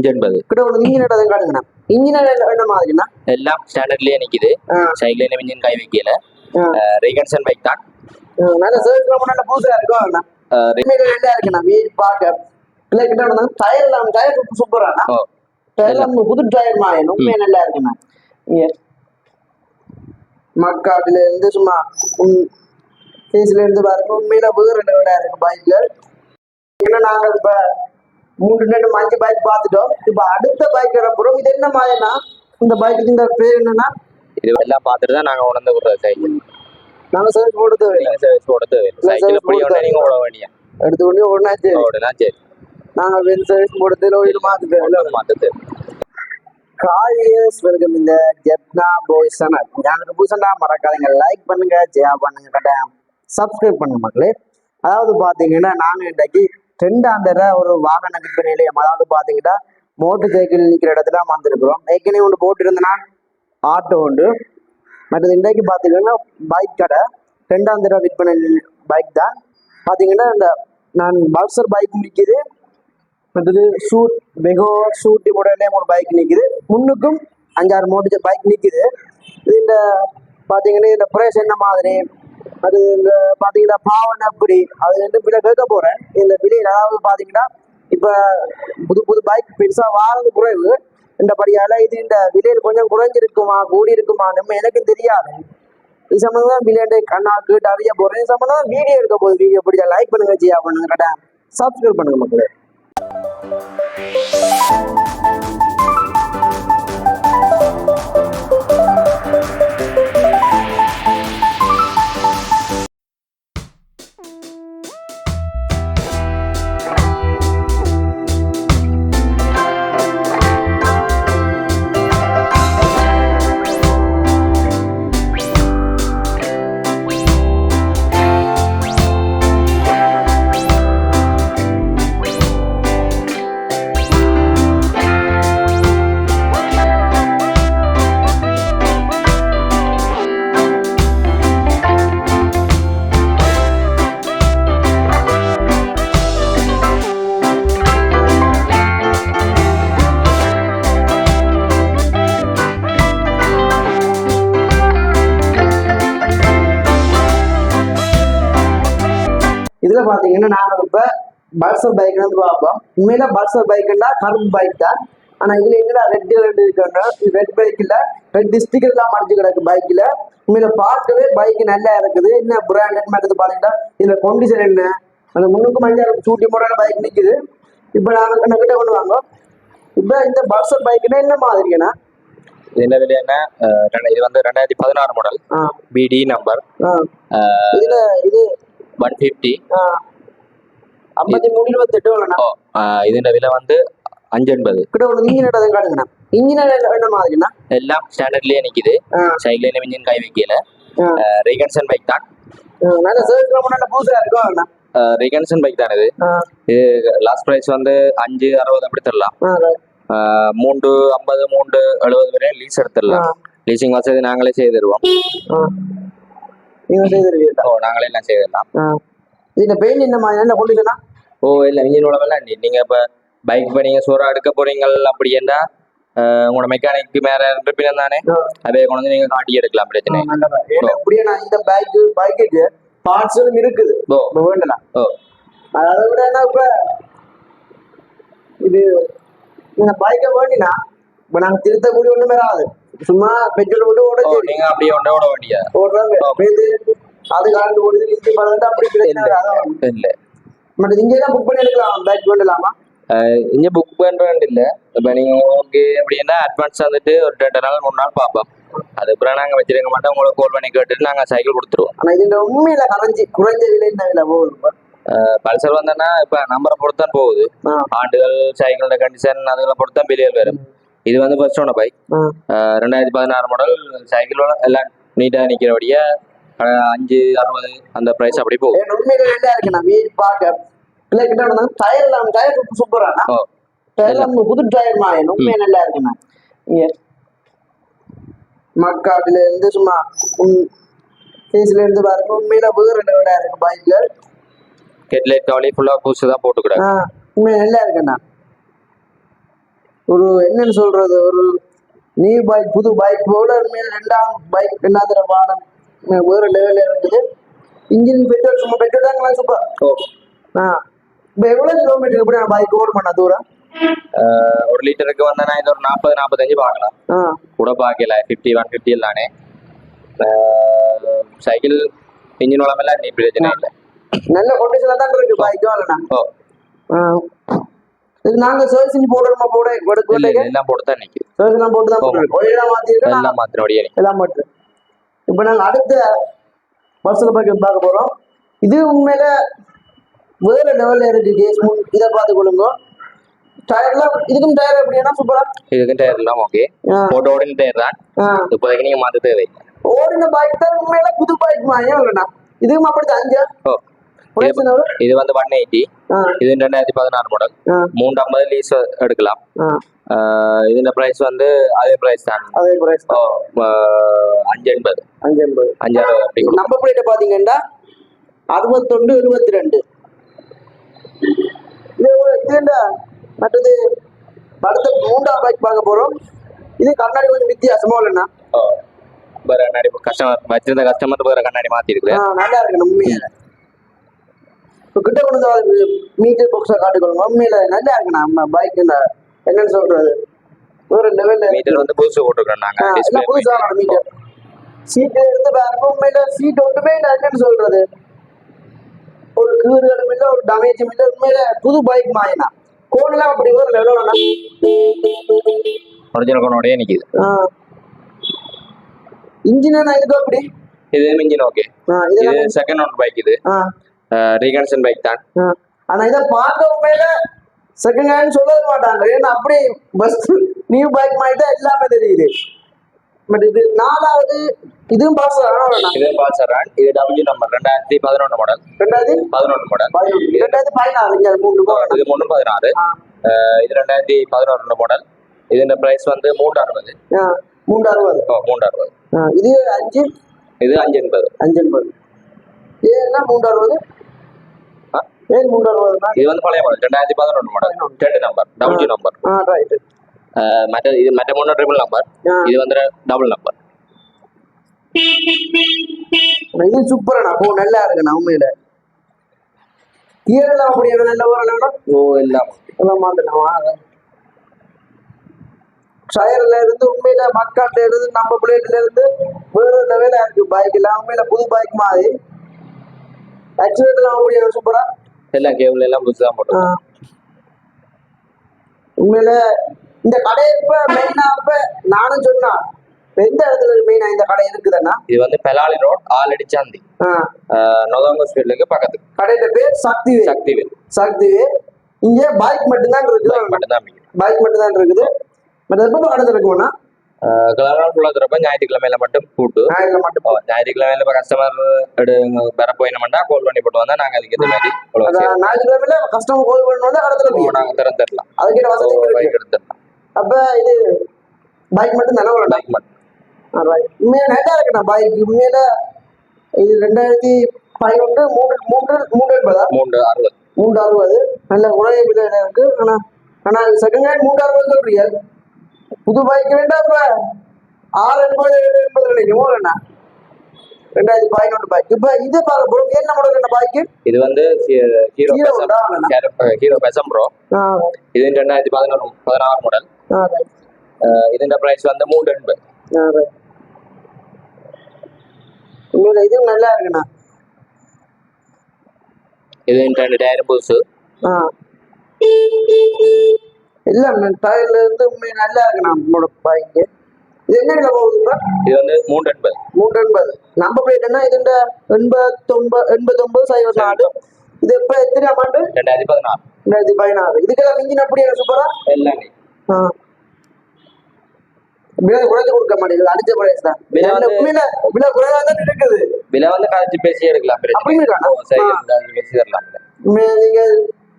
80 கிட்ட ஒரு engine காட்டுங்கண்ணா. Engine என்ன மாதிரிண்ணா? எல்லாம் ஸ்டாண்டர்ட்லயே நிக்குது. சைடுல இன்ஜின் கை வைக்கல. ரீகன்சன் பைக் தான். நல்ல சர்வீஸ் ரொம்ப நல்ல புதுசா இருக்கும் அண்ணா. நல்லா இருக்குண்ணா. வீடு பார்க்க இல்லை கிட்ட வந்து டயர் சூப்பராண்ணா. டயர் புது டயர் மாதிரி உண்மையா நல்லா இருக்குண்ணா. இங்க மக்காட்டுல இருந்து சும்மா ஃபேஸ்ல இருந்து பாருங்க உண்மையில வேறு விட இருக்கு பைக்ல. ஏன்னா நாங்க இப்ப 3-5 பைக் பார்த்துட்டோம். இப்ப அடுத்த பைக் அப்புறம் இது என்ன மாதிரினா இந்த பைக்கு இந்த பேர் என்னன்னா இது எல்லாம் பார்த்துட்டு தான் நாங்க உணர்ந்து விடுறது சைக்கிள். நாங்க சர்வீஸ் போடுறது சர்வீஸ் போடுறது சைக்கிள் எப்படி ஒண்ணே நீங்க ஓட வேண்டிய எடுத்து கொண்டு ஓடுனா சரி. நாங்க வெல் சர்வீஸ் போடுறது ஓயில் மாத்துது. காய்ஸ் வெல்கம் இந்த ஜெப்னா பாய்ஸ் சேனல். எனக்கு புதுசா மறக்காதீங்க, லைக் பண்ணுங்க, ஷேர் பண்ணுங்க, கட்டாயம் சப்ஸ்கிரைப் பண்ணுங்க மக்களே. அதாவது பாத்தீங்கன்னா நாங்க இன்றைக்கு 2ஆம் தர ஒரு வாகன விற்பனை நிலையம், அதாவது பாத்தீங்கன்னா மோட்டர் சைக்கிள் நிற்கிற இடத்துல வந்திருக்கிறோம். ஏற்கனவே ஒன்று போட்டு இருந்தேன்னா ஆட்டோ உண்டு. மற்றது இன்றைக்கு பாத்தீங்கன்னா பைக் கடை 2ஆம் தர விற்பனை பைக் தான். பாத்தீங்கன்னா இந்த நான் பல்சர் பைக் நிற்கிது, மற்றது ஷூட்டி மாடல்லே ஒரு பைக் நிற்குது, முன்னுக்கும் 5-6 மோட்டர் பைக் நிற்குது. இது இந்த பாத்தீங்கன்னா இந்த பிரைஸ் என்ன மாதிரி, அது இந்த பாத்தீங்கன்னா பாவனை அப்படி அது வந்து விலை கேட்க போறேன். இந்த விலையில் அதாவது பாத்தீங்கன்னா இப்ப புது பைக் பெருசா வாங்க குறைவு இந்த படியால இது இந்த விலையில் கொஞ்சம் குறைஞ்சிருக்குமா கூடி இருக்குமா நம்ம எனக்கும் தெரியாது. இது சம்பந்தம் விலையை கண்ணா கேட்டு அறிய போறேன். இது சம்பந்தம் வீடியோ எடுக்க போகுது. வீடியோ பிடிச்சா லைக் பண்ணுங்க, ஷேர் பண்ணுங்க, சப்ஸ்கிரைப் பண்ணுங்க மக்களே. இதுல பாத்தீங்கன்னா நாங்க இப்ப பல்சர் பைக் வந்து பார்ப்போம். உண்மையில பல்சர் பைக்னா கரும்பு பைக் தான். ஆனா இதுல என்னடா ரெட் இருக்குன்னா ரெட் பைக்ல ரெட் ஸ்டிக்கர் தான் மடிச்சு கிடக்கு பைக்ல. உண்மையில பார்க்கவே பைக் நல்லா இருக்குது. என்ன பிராண்ட் மாதிரி பாத்தீங்கன்னா இதுல கண்டிஷன் என்ன, அந்த முன்னுக்கு 5-6 ஷூட்டி மாடல் பைக் நிக்குது. இப்ப நாங்க கிட்ட கொண்டு வாங்க. இப்ப இந்த பல்சர் பைக்னா என்ன மாதிரினா என்ன விலைன்னா இது வந்து 2016 மாடல் பிடி நம்பர். இதுல இது 150 5328. ഇതിന്റെ വില வந்து 580. கிட்ட ஒரு இன்ஜின் காட்டுங்கண்ணா. இன்ஜின் என்ன மாதிரினா எல்லாம் ஸ்டாண்டர்ட்லயே நிக்குது. சைடுல இன்ஜின் கை வைக்கல. ரீகன்சன் பைக் தான். நல்ல சர்வீஸ் ரொம்ப நல்ல புதுசா இருக்கும் அண்ணா. ரீகன்சன் பைக் தான். இது லாஸ்ட் பிரைஸ் வந்து 560 அப்படி தரலாம். 350 370 வரை லீஸ் எடுத்துடலாம். லீசிங் வசதி நாங்களே செய்து தருவோம். நாங்களே எல்லாம் செய்திடலாம். இதுல பெயிண்ட் என்ன மாதிரி கொண்டுச்சுன்னா இல்ல இன்ஜினோட எல்லாம் நீங்க இப்ப பைக் இப்ப நீங்க சோறா எடுக்க போறீங்க அப்படி என்றா உங்களோட மெக்கானிக்கு மேல ரிப்பேர் தானே அதே கொண்டு நீங்க காட்டி எடுக்கலாம். பிரச்சனை அப்படியே நான் இந்த பைக்கு பார்ட்ஸும் இருக்குது வேண்டலாம். அதை விட என்ன இப்ப இது இந்த பைக்கை வேண்டினா இப்ப நாங்க திருத்தக்கூடிய ஒண்ணுமே ஆகுது. சும்மா பெட்ரோல் போட்டு ஓட நீங்க அப்படியே ஓட வேண்டிய ஓடுறாங்க. அது காண்டு ஓடுது இன்ஜின் பழந்து அப்படி இல்ல. மற்ற இங்கதான் புக் பண்ணி எடுக்கலாம். பைக் வேண்டலாமா? இங்க புக் பண்றது இல்ல. இப்ப நீங்க ஓகே அப்படின்னா அட்வான்ஸ் வந்துட்டு ஒரு 2 நாள் 3 நாள் பார்ப்போம். அதுக்கப்புறம் நாங்க வச்சிருக்க மாட்டோம். உங்களுக்கு கால் பண்ணி கேட்டுட்டு நாங்க சைக்கிள் கொடுத்துருவோம். ஆனா இது உண்மையில குறைஞ்ச விலை என்ன விலை போகுது? பல்சர் வந்தோன்னா இப்ப நம்பரை பொறுத்தான் போகுது. ஆண்டுகள் சைக்கிளோட கண்டிஷன் அதுகளை பொறுத்தான் விலைகள் வரும். இது வந்து ஃபர்ஸ்ட் ஓன பைக் 2016 மாடல் சைக்கிளோட எல்லாம் நீட்டா நிக்கிறபடியா 560 அந்த பிரைஸ் அப்படி போகும். உண்மையில நல்லா இருக்கு. நான் வீடு பார்க்க இல்லை கிட்ட டயர் சூப்பரானா. டயர் புது டயர் மாதிரி உண்மையா நல்லா இருக்குண்ணா. இங்க மக்காட்டுல இருந்து சும்மா ஃபேஸ்ல இருந்து பாருங்க உண்மையில வேறு விட இருக்கு பைக்ல. ஹெட்லைட் கவலை ஃபுல்லா புதுசு தான் போட்டுக்கிறாங்க. உண்மையா நல்லா இருக்குண்ணா. ஒரு என்னன்னு சொல்றது ஒரு நியூ பைக் புது பைக் போல உண்மையில ரெண்டாவது வாகனம் வேற லெவல்ல இருக்குது. இன்ஜின் பெட்ரோல் சும்மா பெட்ரோல் தாங்களா சூப்பர். இப்போ எவ்வளவு கிலோமீட்டர் எப்படி பைக் ஓட பண்ண தூரம்? 1 லிட்டருக்கு வந்தா இது ஒரு 40-45 பார்க்கலாம். கூட பார்க்கல 50-150 தானே. சைக்கிள் இன்ஜின் வளமெல்லாம் நீ பிரச்சனை இல்லை, நல்ல கண்டிஷன்ல தான் இருக்கு பைக். இது நாங்க சர்வீஸ் போடுறோமா எல்லாம் போட்டு தான் நிக்குது. சர்வீஸ் எல்லாம் போட்டு தான் எல்லாம் மாத்தினோடியே எல்லாம் மாற்று. இப்போ நாங்க அடுத்த பர்சனல் பார்க்க போறோம். இது உண்மையில வேற லெவல்ல இருக்கு கேஸ். இதை பார்த்து கொள்ளுங்க. டயர்லாம் இதுக்கும் டயர் எப்படின்னா சூப்பரா. இதுக்கும் டயர் எல்லாம் ஓகே. போட்டோ ஓடின டயர் தான். இப்போதைக்கு நீங்க மாத்த தேவை. ஓடின பைக் தான் உண்மையில புது பைக் மாதிரி இல்லைண்ணா. இதுவும் அப்படித்தான். இது வந்து 180. இது 2016 மாடல். 350 லீஸ் எடுக்கலாம். இதுல பிரைஸ் வந்து அதே பிரைஸ் தான். அதே பிரைஸ் 580 அப்படி. நம்பர் பிளேட் பாத்தீங்கன்னா 6172. மற்றது அடுத்த 3ஆம் பைக் பார்க்க போறோம். இது கண்ணாடி கொஞ்சம் வித்தியாசமா இல்லைண்ணா. கண்ணாடி கஸ்டமர் வச்சிருந்த கஸ்டமர் வேற கண்ணாடி மாத்தி இருக்கு. நல்லா இருக்கு உண்மையில. இப்போ கிட்ட கொண்டு வந்து மீட்டர் பாக்ஸா காட்டுக்கொள்ளுங்க. உண்மையில நல்லா இருக்கு நம்ம பைக். என்னன்னு சொல்றது ஒரு லெவல்ல. மீட்டர் வந்து புதுசு போட்டுருக்கோம் நாங்க. புதுசான மீட்டர் சீட்டு எடுத்து பாருங்க. உண்மையில சீட் ஒன்றுமே இல்லை. என்னன்னு சொல்றது ஒரு கீறுகளும் இல்லை, ஒரு டேமேஜும் இல்லை. உண்மையில புது பைக் மாயினா கோடெல்லாம் அப்படி ஒரு லெவல் ஒரிஜினல் கோனோடயே நிக்குது. இன்ஜின் இதுக்கு அப்படி. இது இன்ஜின் ஓகே. இது செகண்ட் ஓனர் பைக். இது ரீகன்ஷன் பைக் தான். ஆனா இதை பார்க்க உண்மையில செகண்ட் ஹேண்ட் சொல்லவே மாட்டாங்க. ஏன்னா அப்படி பஸ் நியூ பைக் மாதிரி தான் எல்லாமே தெரியுது. பட் இது 4வது. இதுவும் பால்சர். இதுவும் பால்சர். இது டபிள்யூ நம்பர் 2011 மாடல். 2011 மாடல். 2016 இது 316. இது 2011 மாடல். இதோட பிரைஸ் வந்து 360. 360. இது 5. இது 580. ஏன்னா 360. ஏன் 360? இது வந்து பழைய model 2011 model. 2 number W number. Right. மற்ற 3 ட்ரிபிள் நம்பர். இது வந்து டபுள் நம்பர். இது சூப்பரா நல்லா இருக்குண்ணா உண்மையில. கீரெல்லாம் அப்படி நல்ல எல்லாம் மாத்தலாம். டயர்ல இருந்து உண்மையில மக்காட்ல இருந்து நம்ம பிளேட்ல இருந்து வேற லெவலா இருக்கு பைக் எல்லாம். உண்மையில புது பைக் மாதிரி. ஆக்சிடென்ட் எல்லாம் அப்படி சூப்பரா. எல்லாம் கேபிள் எல்லாம் புதுசா போட்டு. உண்மையில இந்த கடை இப்ப மெயினா இப்ப நானும் சொன்னா எந்த இடத்துல மெயினா இந்த கடை இருக்குதுன்னா இது வந்து பெலாலி ரோட் ஆலடி சாந்தி நொதங்க ஸ்ட்ரீட்லுக்கு பக்கத்து. கடையில பேர் சக்திவேல். இங்க பைக் மட்டும்தான் இருக்குது. பைக் மட்டும்தான் இருக்குது. பட் எப்ப கடை திறக்கும்னா கிழமை ஞாயிற்றுக்கிழமையில மட்டும் கூட்டு. ஞாயிற்றுக்கிழமையில இப்ப கஸ்டமர் வேற போயினோம்னா கால் பண்ணி போட்டு வந்தா நாங்க அதுக்கு ஏற்ற மாதிரி ஞாயிற்றுக்கிழமையில கஸ்டமர் கால் பண்ணி வந்தா கடை திறப்போம். நாங்க திறந்துடலாம். அதுக்கிட்ட வசதி எடுத்துடலாம். அப்ப இது பைக் மட்டும் தானே? பைக் மட்டும். உண்மையா நல்லா இருக்குண்ணா பைக். உண்மையில இது 2015 360 நல்ல உடைய விலையில இருக்கு. ஆனா செகண்ட் ஹேண்ட் 360 சொல்றீங்க. புது பைக் வேண்டாம். இப்ப 680 கிடைக்குமோ இல்லைண்ணா? 2011 பைக். இப்ப இது பார்க்க போறோம். என்ன மாடல் என்ன பைக்? இது வந்து ஹீரோ பெசம் ப்ரோ. இது 2016 மாடல். இதோட பிரைஸ் வந்து 380. இது நல்லா இருக்குண்ணா. இது டயர் புதுசு. எல்லாம் டயர்ல இருந்து நல்லா இருக்குண்ணா நம்மளோட பைக். இது என்ன விலை போகுது? இது வந்து 380. நம்ம பிளேட் என்ன இது 8904. இது எப்ப எத்தனை ஆண்டு? 2016. இதுக்கெல்லாம் இன்ஜின் அப்படி சூப்பரா எல்லாமே. குறைச்சு கொடுக்க மாட்டேங்குது. அடிச்ச பிரைஸ் தான். விலை குறைவா தான் இருக்குது. விலை வந்து கழிச்சு பேசி எடுக்கலாம். நீங்க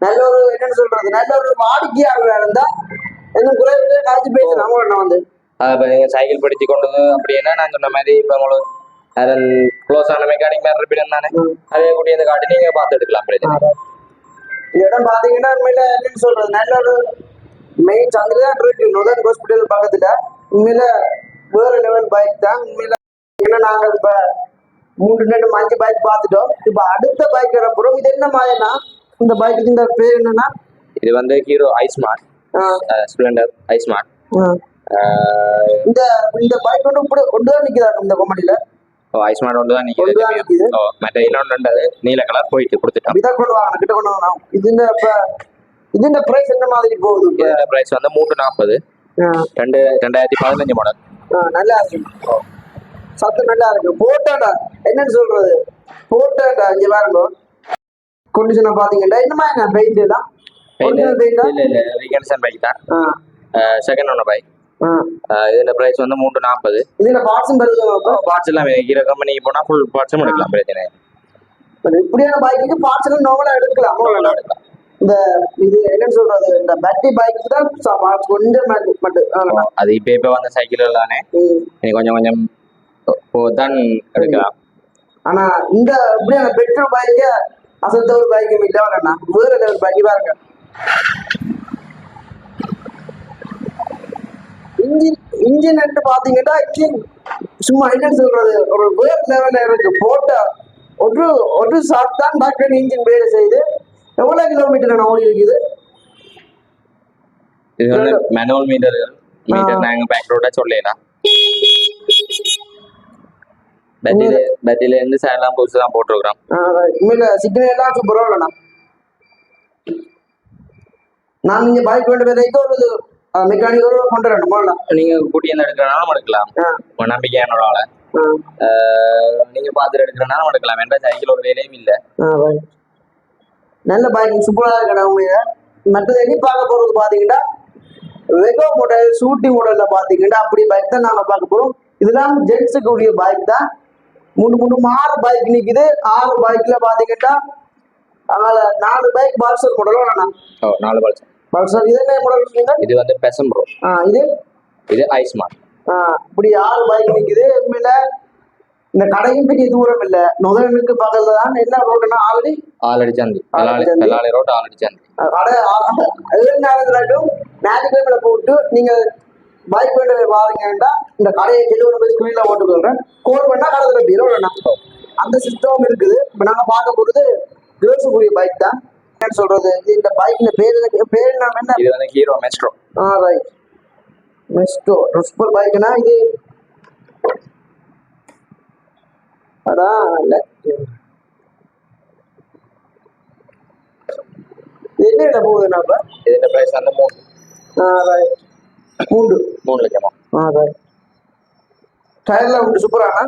நல்ல ஒரு என்னன்னு சொல்றது நல்ல ஒரு வாடிக்கையாளர் இருந்தா இன்னும் குறைவு கழிச்சு பேசலாம். வந்து சைக்கிள் படிச்சு கொண்டு அப்படின்னா நான் சொன்ன மாதிரி இப்ப உங்களுக்கு க்ளோஸ் ஆன மெக்கானிக் மாதிரி இருப்பீங்க தானே, அதே கூட இந்த காட்டி நீங்க பார்த்து எடுக்கலாம். இந்த இடம் பாத்தீங்கன்னா உண்மையில என்னன்னு சொல்றது நல்ல ஒரு மெயின் சந்தில தான் இருக்கு. நொதன் ஹாஸ்பிட்டல் பக்கத்துல உண்மையில வேற லெவல் பைக் தான் உண்மையில. ஏன்னா நாங்க இப்ப 3 பைக் பார்த்துட்டோம். இப்ப அடுத்த பைக் வரப்போறோம். இது என்ன மாதிரினா இந்த பைக்கு இந்த பேர் என்னன்னா இது வந்து ஹீரோ ஐஸ்மார்ட் ஸ்ப்ளெண்டர் ஐஸ்மார்ட். இந்த இந்த பைக் வந்து இப்படி ஒன்றுதான் நிக்கிறாங்க இந்த கம்பெனில. ஐஸ்மார்ட் ஒன்று தான் நிக்குது. மற்ற இன்னொன்று நீல கலர் போயிட்டு கொடுத்துட்டோம். இதை கொண்டு வாங்க கிட்ட கொண்டு வாங்க. இதுஇந்த பிரைஸ் என்ன மாதிரி போகுது? இதோட பிரைஸ் வந்து 340. 2015 மாடல். நல்லா இருக்கு, சத்தம் நல்லா இருக்கு. போட்டாடா என்னன்னு சொல்றது, போட்டாடா இங்க பாருங்க கண்டிஷனை பாத்தீங்கன்னா இந்த மாதிரி பெயிண்ட் எல்லாம் செகண்ட் ஒன் பைக். இதுல பிரைஸ் வந்து 340. இதுல பார்ட்ஸும் வருது. பார்ட்ஸ் எல்லாம் ஹீரோ கம்பெனிக்கு போனா ஃபுல் பார்ட்ஸும் எடுக்கலாம், பிரச்சனை. இப்படியான பைக்கு பார்ட்ஸ் எல்லாம் நார்மலா எடுக்கலாம். இந்த இது என்னன்னு சொல்றது, இந்த பேட்டரி பைக்கு தான் பார்ட்ஸ் கொஞ்சம் மட்டும். அது இப்ப வந்த சைக்கிள் எல்லாமே கொஞ்சம் கொஞ்சம் தான் எடுக்கலாம். ஆனா இந்த இப்படியான பெட்ரோல் பைக்க அசத்த ஒரு பைக்கும் இல்ல, வேற லெவல் பைக் பாருங்க. இன்ஜின் எடுத்து பாத்தீங்கன்னா இன்ஜின் சும்மா என்னன்னு சொல்றது ஒரு வேற லெவல்ல இருக்கு. போட்ட ஒரு ஷாட் தான் டக்குன்னு இன்ஜின் வேலை செய்யுது. எவ்வளவு கிலோமீட்டர் நான் ஓடி இருக்குது? இது வந்து மேனுவல் மீட்டர் நாங்க பேக் ரோட சொல்லலாம். பேட்டரியில இருந்து சேலாம் புதுசு தான் போட்டுருக்கோம். உண்மையில சிக்னல் எல்லாம் சூப்பரா இல்லைண்ணா. நான் நீங்க பைக் வேண்ட வரைக்கும் ஒரு மெக்கானிக்கோட கொண்டு வரணும். நீங்க கூட்டி வந்து எடுக்கிறனாலும் எடுக்கலாம், நம்பிக்கையானோட ஆளை நீங்க பாத்துட்டு எடுக்கிறனாலும் எடுக்கலாம். வேண்டாம் சைக்கிள் ஒரு வேலையும் இல்ல. நல்ல பைக் சூப்பரா இருக்கணும். உண்மையில மற்றது எண்ணி பார்க்க போறது பாத்தீங்கன்னா வெகோ மாடல் சூட்டி மாடல்ல பாத்தீங்கன்னா அப்படி பைக் தான் நாங்க பார்க்க போறோம். இதெல்லாம் ஜென்ஸுக்கு உரிய பைக் தான். 6 பைக் நிக்குது. 6 பைக்ல பாத்தீங்கன்னா 4 பைக் பல்சர் மாடல் வேணாம். 4 பல்சர். இது என்ன மாடல் சொன்னீங்க? இது வந்து பெசன் ப்ரோ. இது ஐஸ்மார்ட். இப்படி 6 பைக் நிக்குது. உண்மையில இந்த கடையும் பெரிய தூரம் இல்ல, நுதனுக்கு பக்கத்துல தான். என்ன ரோடுனா ஆல்ரெடி சந்தி ரோட் ஆல்ரெடி சந்தி. கடை 7 நாளுக்கும் ஞாயிற்றுக்கிழமை போட்டு நீங்க பைக் வேண்ட பாருங்கன்னா இந்த கடையை டெலிவரி ஸ்கிரீன்ல போட்டுக்கோங்க. கோல் பண்ணா கடை பீரோ அந்த சிஸ்டம் இருக்குது. இப்ப நாங்க பார்க்க போறது கேர்ள்ஸுக்குரிய பைக் தான். என்ன சொல்றது, இந்த பைக்ல பேர் என்ன? இது வந்து hero maestro. Right, maestro super பைக்னா இது. அதான் என்ன விலை போகுதுன்னா இதோட பிரைஸ் வந்து 3 லட்சமா. டயர்லாம் உண்டு சூப்பரானா?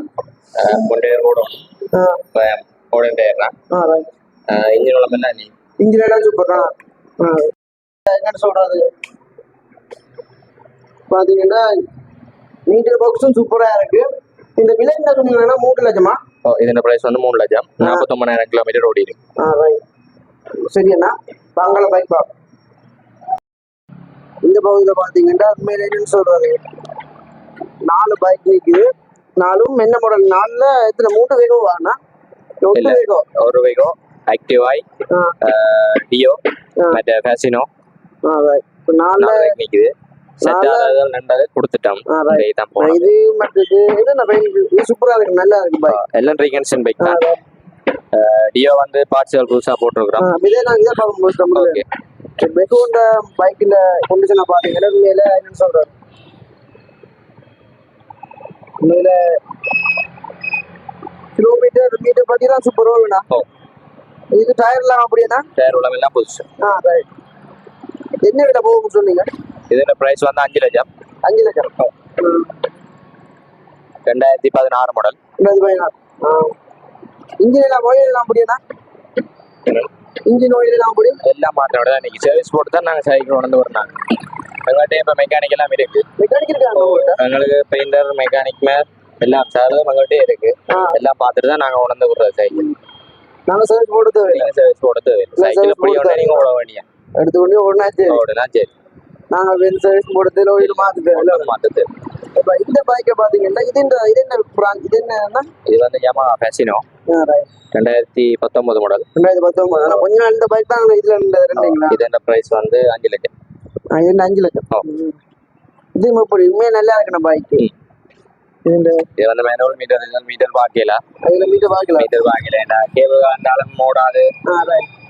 டயர் ஓடும் டயர்னா. இன்ஜின் உடம்பெல்லாம் இன்ஜின் எல்லாம் சூப்பரா. என்ன சொல்றது பாத்தீங்கன்னா மீட்டர் பாக்ஸும் சூப்பரா இருக்கு. இந்த விலை என்ன சொன்னீங்கன்னா 3 லட்சமா? இதோட பிரைஸ் வந்து 3 லட்சம். 49,000 கிலோமீட்டர் ஓடி இருக்கு. சரி அண்ணா, வாங்கல பைக் பா. இந்த பகுதியில பாத்தீங்கன்னா உண்மையில என்னன்னு சொல்றது 4 பைக் நிக்குது. 4ம் என்ன மாடல்? 4ல எத்தனை 3 வேகோ வானா? ஒரு வேகோ ஆக்டிவாய் டியோ மற்ற ஃபேசினோ 4 நிக்குது. கொடுத்துட்டோம். இது மற்றது இது சூப்பரா இருக்கு, நல்லா இருக்கு பைக். எல்லாம் ரீகன்ஷன் பைக் தான். டியோ வந்து பார்ட்ஸ் புதுசா போட்டுருக்கோம். இதே நான் இதை பார்க்க ஓகே. பெகோண்ட பைக்ல கண்டிஷனை பாத்தீங்கன்னா உண்மையில என்னன்னு சொல்றது உண்மையில கிலோமீட்டர் மீட்டர் பாத்தீங்கன்னா சூப்பரா வேணா. இது டயர்லாம் அப்படின்னா டயர் உள்ள எல்லாம் புதுசு. ரைட். என்ன விலை போகும்னு சொன்னீங்க? இதோட பிரைஸ் வந்து 5 லட்சம். 5 லட்சம். 2016 மாடல். 2016. இன்ஜின் எல்லாம் ஆயில் எல்லாம் அப்படின்னா இன்ஜின் ஆயில் எல்லாம் அப்படி எல்லாம் மாற்றோட தான் இன்னைக்கு சர்வீஸ் போட்டு தான் நாங்கள் சைக்கிள் கொண்டு வரோம். எங்கள்கிட்ட இப்போ மெக்கானிக் எல்லாம் இருக்கு. மெக்கானிக் இருக்காங்க எங்களுக்கு பெயிண்டர் மெக்கானிக் மேல் எல்லாம் சாரும் எங்கள்கிட்ட இருக்கு. எல்லாம் பார்த்துட்டு தான் நாங்கள் உணர்ந்து விடுறோம் சைக்கிள். நாங்கள் சர்வீஸ் போடுறது சர்வீஸ் போடுறது சைக்கிள் இப்படி ஒன்று நீங்கள் ஓட வேண்டிய எடுத்துக்கொண்டே ஓடுனா சரி. நாங்கள் சர்வீஸ் போடுறதுல ஆயில் மாற்றுது. இப்போ இந்த பைக்கை பார்த்தீங்கன்னா இது என்ன பிரான்ச்? இது என்னன்னா இது வந்து Yamaha Fasino 2019 மாடல். 2019. ஆனால் கொஞ்ச நாள் இந்த பைக் தான் இதுல இருந்தீங்களா? இதோட பிரைஸ் வந்து 5 லட்சம். இது 5 லட்சம். இது எப்படி உண்மையா நல்லா இருக்கணும் பைக்கு இந்த இது வந்து மேனுவல் மீட்டர் பார்க்கல அதுல மீட்டர் பார்க்கலாம் மீட்டர் பார்க்கல கேபிள் இருந்தாலும் மூடாது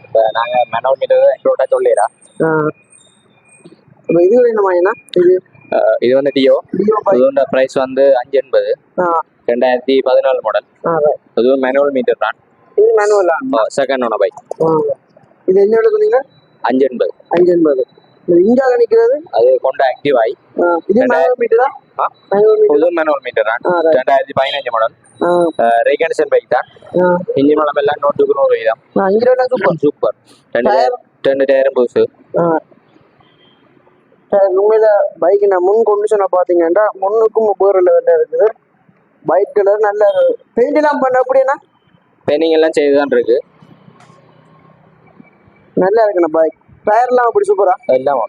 இப்ப நாங்க மேனுவல் மீட்டர் எக்ஸ்ட்ரோட்டா சொல்லிடலாம் இது என்னமா என்ன இது வந்து டியோ இதோட பிரைஸ் வந்து 580 2014 மாடல் அதுவும் மேனுவல் மீட்டர் தான் இது மேனுவலா செகண்ட் ஓன பைக் இது என்ன எடுக்குறீங்க 580 இங்க நிக்கிறது அது கொண்ட ஆக்டிவ் ஆகி இது மேனுவல் மீட்டரா மேனுவல் மீட்டர் தான் 2015 மாடல் ரீகண்டிஷன் பைக் தான் இன்ஜின் வளம் எல்லாம் 100% வீதம் சூப்பர் ரெண்டு டயரும் புதுசு உண்மையில பைக் நான் முன் கொண்டுஷனை பாத்தீங்கன்னா முன்னுக்கும் முப்பது இருக்குது பைக் கலர் நல்ல பெயிண்ட் எல்லாம் பண்ண அப்படின்னா பெயிண்டிங் எல்லாம் செய்துதான் இருக்கு நல்லா இருக்குண்ணா பைக் டயர்லாம் அப்படி சூப்பரா எல்லாம்